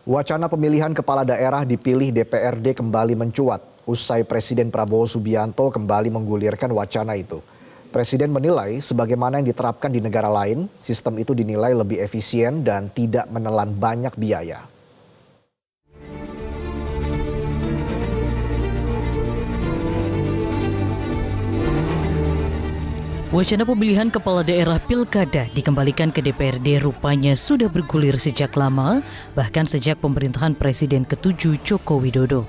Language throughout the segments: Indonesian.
Wacana pemilihan kepala daerah dipilih DPRD kembali mencuat usai Presiden Prabowo Subianto kembali menggulirkan wacana itu. Presiden menilai sebagaimana yang diterapkan di negara lain, sistem itu dinilai lebih efisien dan tidak menelan banyak biaya. Wacana pemilihan kepala daerah pilkada dikembalikan ke DPRD rupanya sudah bergulir sejak lama, bahkan sejak pemerintahan Presiden ke-7 Joko Widodo.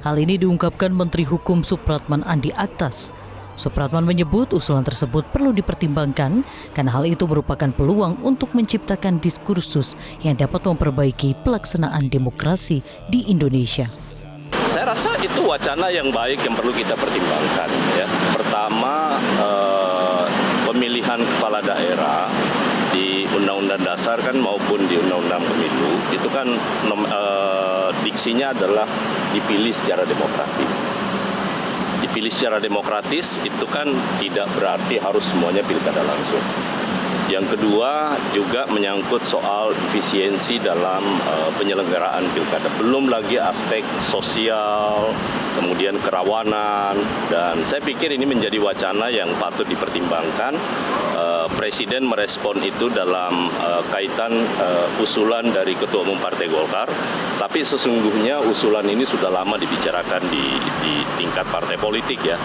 Hal ini diungkapkan Menteri Hukum Supratman Andi Aktas. Supratman menyebut usulan tersebut perlu dipertimbangkan karena hal itu merupakan peluang untuk menciptakan diskursus yang dapat memperbaiki pelaksanaan demokrasi di Indonesia. Saya rasa itu wacana yang baik yang perlu kita pertimbangkan. Ya. Pertama, pemilihan kepala daerah di Undang-Undang Dasar kan maupun di Undang-Undang Pemilu itu kan diksinya adalah dipilih secara demokratis. Dipilih secara demokratis itu kan tidak berarti harus semuanya pilkada langsung. Yang kedua juga menyangkut soal efisiensi dalam penyelenggaraan pilkada. Belum lagi aspek sosial, kemudian kerawanan, dan saya pikir ini menjadi wacana yang patut dipertimbangkan. Presiden merespon itu dalam kaitan usulan dari Ketua Umum Partai Golkar, tapi sesungguhnya usulan ini sudah lama dibicarakan di tingkat partai politik ya.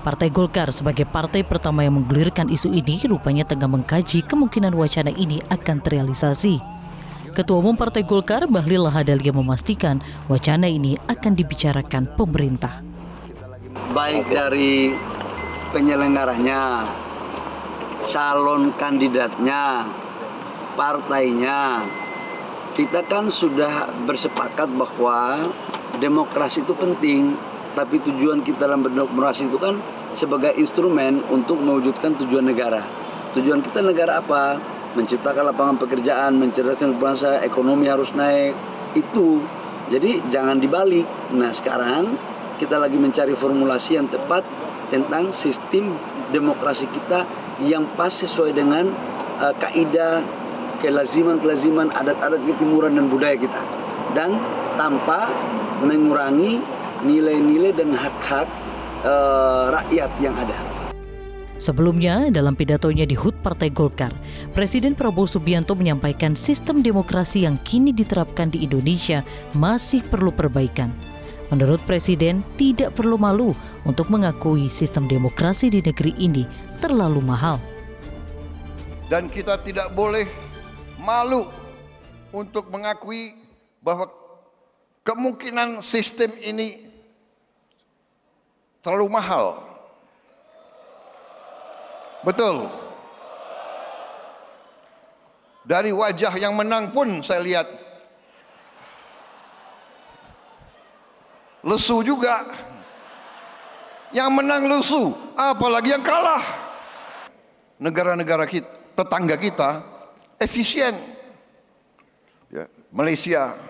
Partai Golkar sebagai partai pertama yang menggulirkan isu ini rupanya tengah mengkaji kemungkinan wacana ini akan terrealisasi. Ketua Umum Partai Golkar Bahlil Lahadalia memastikan wacana ini akan dibicarakan pemerintah. Baik dari penyelenggaranya, calon kandidatnya, partainya, kita kan sudah bersepakat bahwa demokrasi itu penting. Tapi tujuan kita dalam berdemokrasi itu kan sebagai instrumen untuk mewujudkan tujuan negara. Tujuan kita negara apa? Menciptakan lapangan pekerjaan, mencerdaskan bangsa, ekonomi harus naik. Itu. Jadi jangan dibalik. Nah sekarang kita lagi mencari formulasi yang tepat tentang sistem demokrasi kita yang pas sesuai dengan kaidah, kelaziman, adat-adat ketimuran dan budaya kita. Dan tanpa mengurangi nilai-nilai dan hak-hak rakyat yang ada. Sebelumnya, dalam pidatonya di HUT Partai Golkar, Presiden Prabowo Subianto menyampaikan sistem demokrasi yang kini diterapkan di Indonesia masih perlu perbaikan. Menurut Presiden, tidak perlu malu untuk mengakui sistem demokrasi di negeri ini terlalu mahal. Dan kita tidak boleh malu untuk mengakui bahwa kemungkinan sistem ini terlalu mahal. Betul. Dari wajah yang menang pun saya lihat lesu juga. Yang menang lesu, apalagi yang kalah. Negara-negara kita, tetangga kita efisien. Ya, Malaysia,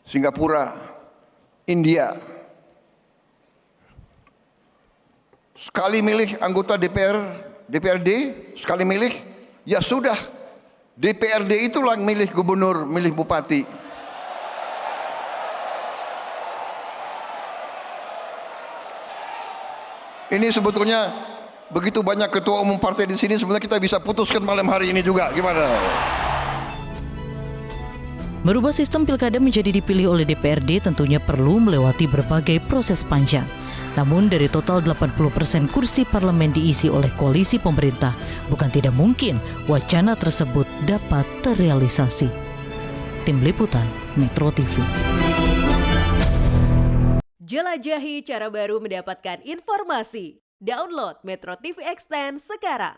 Singapura, India. Sekali milih anggota DPRD, sekali milih, ya sudah. DPRD itulah yang milih gubernur, milih bupati. Ini sebetulnya begitu banyak ketua umum partai di sini, sebenarnya kita bisa putuskan malam hari ini juga. Gimana? Merubah sistem pilkada menjadi dipilih oleh DPRD tentunya perlu melewati berbagai proses panjang. Namun dari total 80% kursi parlemen diisi oleh koalisi pemerintah, bukan tidak mungkin wacana tersebut dapat terrealisasi. Tim Liputan Metro TV. Jelajahi cara baru mendapatkan informasi. Download Metro TV Extend sekarang.